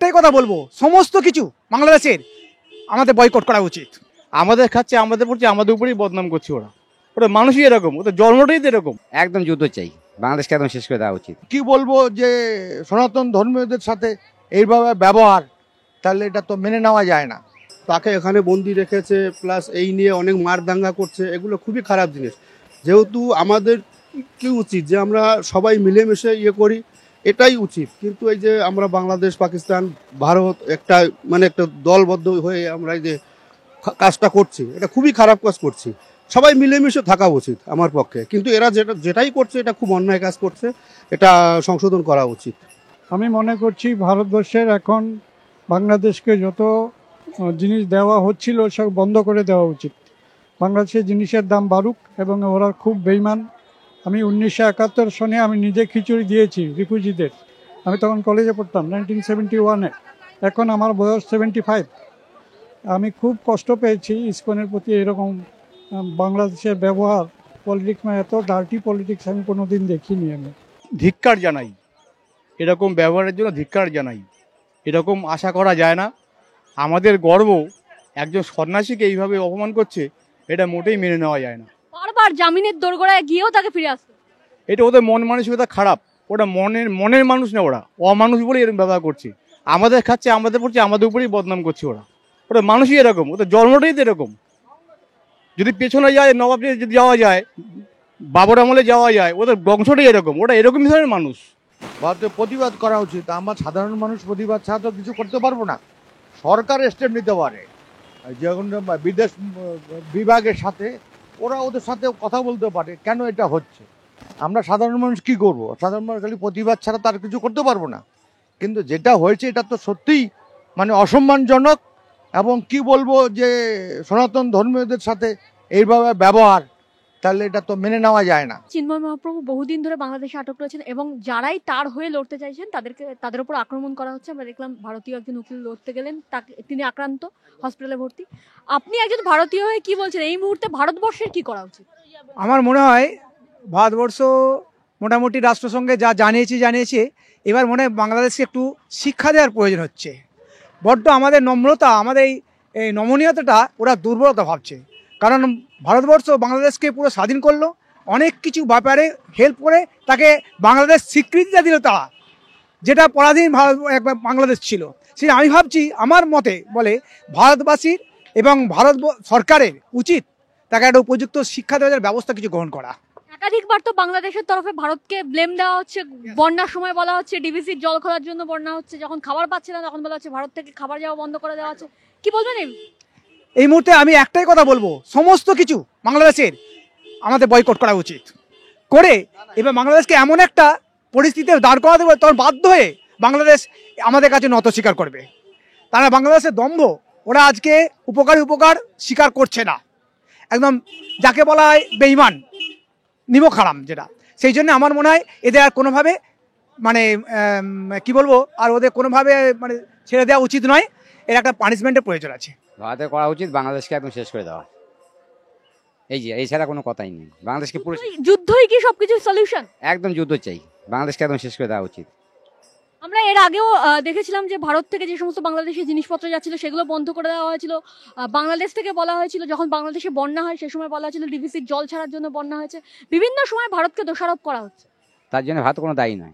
একটাই কথা বলবো, সমস্ত কিছু বাংলাদেশের আমাদের বয়কট করা উচিত। আমাদের খাচ্ছে, আমাদের পড়ছে, আমাদের উপরেই বদনাম করছে ওরা। ওরা মানুষই এরকম, ওদের জন্মটাই তো এরকম। একদম যুদ্ধ চাই, বাংলাদেশকে একদম শেষ করে দেওয়া উচিত। কি বলবো যে সনাতন ধর্মীয়দের সাথে এইভাবে ব্যবহার, তাহলে এটা তো মেনে নেওয়া যায় না। তাকে এখানে বন্দি রেখেছে, প্লাস এই নিয়ে অনেক মারদাঙ্গা করছে, এগুলো খুবই খারাপ জিনিস। যেহেতু আমাদের কি উচিত যে আমরা সবাই মিলেমিশে করি, এটাই উচিত। কিন্তু এই যে আমরা বাংলাদেশ, পাকিস্তান, ভারত একটা একটা দলবদ্ধ হয়ে আমরা এই যে কাজটা করছি, এটা খুবই খারাপ কাজ করছি। সবাই মিলেমিশে থাকা উচিত আমার পক্ষে, কিন্তু এরা যেটাই করছে এটা খুব অন্যায় কাজ করছে, এটা সংশোধন করা উচিত। আমি মনে করছি ভারতবর্ষের এখন বাংলাদেশকে যত জিনিস দেওয়া হচ্ছিল সব বন্ধ করে দেওয়া উচিত। বাংলাদেশের জিনিসের দাম বাড়ুক, এবং ওরা খুব বেইমান। আমি 1971 সনে আমি নিজে খিচুড়ি দিয়েছি রিফিউজিদের। আমি তখন কলেজে পড়তাম 1971-এ। এখন আমার বয়স 75। আমি খুব কষ্ট পেয়েছি ইসকনের প্রতি। এরকম বাংলাদেশের ব্যবহার, পলিটিক্স, এত ডার্টি পলিটিক্স আমি কোনোদিন দেখিনি। আমি ধিক্কার জানাই, এরকম ব্যবহারের জন্য ধিক্কার জানাই। এরকম আশা করা যায় না। আমাদের গর্ব, একজন সন্ন্যাসীকে এইভাবে অপমান করছে, এটা মোটেই মেনে নেওয়া যায় না। বারবার জামিনের দোরগোড়ায় গিয়েও তাকে ফিরে আসতে, এটা ওদের মন মানসিকতা খারাপ। ওটা মনের মানুষ না, ওরা অমানুষ বলে এরকম ব্যবহার করছে। আমাদের খাচ্ছে, আমাদের পড়ছে, আমাদের উপরেই বদনাম করছে ওরা। ওরা মানুষই এরকম, ওদের জন্মটাই তো এরকম। যদি পেছনে যায়, নবাবে যদি যাওয়া যায়, বাবর আমলে যাওয়া যায়, ওদের বংশটাই এরকম। ওরা এরকম ধরনের মানুষ। ভারতের প্রতিবাদ করা উচিত। আমরা সাধারণ মানুষ প্রতিবাদ ছাড়া তো কিছু করতে পারবো না। সরকার স্টেপ নিতে পারে, যেমন বিদেশ বিভাগের সাথে ওরা ওদের সাথে কথা বলতে পারে কেন এটা হচ্ছে। আমরা সাধারণ মানুষ কি করব? সাধারণ মানুষ খালি প্রতিবাদ ছাড়া তার কিছু করতে পারবো না। কিন্তু যেটা হয়েছে এটা তো সত্যিই অসম্মানজনক। এবং কি বলবো যে সনাতন ধর্মীয়দের সাথে এইভাবে ব্যবহার, তাহলে এটা তো মেনে নেওয়া যায় না। চিন্ময় মহাপ্রভু বহুদিন ধরে বাংলাদেশে আটক রয়েছেন, এবং যারাই তার হয়ে লড়তে চাইছেন তাদের উপর আক্রমণ করা হচ্ছে। আমরা দেখলাম ভারতীয় একজন উকিল লড়তে গেলেন, তিনি আক্রান্ত, হসপিটালে ভর্তি। আপনি একজন ভারতীয় হয়ে কি বলছেন, এই মুহূর্তে ভারতবর্ষের কি করা উচিত? আমার মনে হয় ভারতবর্ষ মোটামুটি রাষ্ট্রসংঘে যা জানিয়েছে, এবার মনে হয় বাংলাদেশকে একটু শিক্ষা দেওয়ার প্রয়োজন হচ্ছে। বড্ড আমাদের নম্রতা, আমাদের এই নমনীয়তাটা ওরা দুর্বলতা ভাবছে। কারণ ভারতবর্ষ বাংলাদেশকে পুরো স্বাধীন করলো, অনেক কিছু ব্যাপারে হেল্প করে তাকে বাংলাদেশ স্বীকৃতিটা দিল তারা, যেটা পরাধীন বাংলাদেশ ছিল। সেই আমি ভাবছি, আমার মতে বলে ভারতবাসীর এবং ভারত সরকারের উচিত তাকে একটা উপযুক্ত শিক্ষা দেওয়ার ব্যবস্থা কিছু গ্রহণ করা। একাধিকবার তো বাংলাদেশের তরফে ভারতকে ব্লেম দেওয়া হচ্ছে। বন্যার সময় বলা হচ্ছে ডিভিসির জল খোলার জন্য বন্যা হচ্ছে, যখন খাবার পাচ্ছে না তখন বলা হচ্ছে ভারত থেকে খাবার যাওয়া বন্ধ করে দেওয়া হচ্ছে। কি বলবেন? এই মুহূর্তে আমি একটাই কথা বলবো, সমস্ত কিছু বাংলাদেশের আমাদের বয়কট করা উচিত। করে এবার বাংলাদেশকে এমন একটা পরিস্থিতিতে দাঁড় করা দেবে, তখন বাধ্য হয়ে বাংলাদেশ আমাদের কাছে নত স্বীকার করবে। তারা বাংলাদেশের দম্ভ, ওরা আজকে উপকার স্বীকার করছে না, একদম যাকে বলা হয় বেঈমান, নিমক হারাম যেটা। সেই জন্য আমার মনে হয় এদের আর কোনোভাবে কি বলবো, আর ওদের কোনোভাবে ছেড়ে দেওয়া উচিত নয়। এর একটা পানিশমেন্টের প্রয়োজন আছে। ভারতের করা উচিত বাংলাদেশকে একদম শেষ করে দেওয়া। এই ছাড়া কোনো কথাই নেই। বাংলাদেশকে পুরো যুদ্ধই কি সবকিছু সলিউশন? একদম যুদ্ধ চাই, বাংলাদেশকে একদম শেষ করে দেওয়া উচিত। আমরা এর আগেও দেখেছিলাম যে ভারত থেকে যে সমস্ত বাংলাদেশের জিনিসপত্র যাচ্ছিল সেগুলো বন্ধ করে দেওয়া হয়েছিল। বাংলাদেশ থেকে বলা হয়েছিল যখন বাংলাদেশে বন্যা হয় সে সময় বলা হয়েছিল ডিভিসির জল ছাড়ার জন্য বন্যা হয়েছে। বিভিন্ন সময় ভারতকে দোষারোপ করা হচ্ছে। তার জন্য ভারত কোনো দায়ী নয়।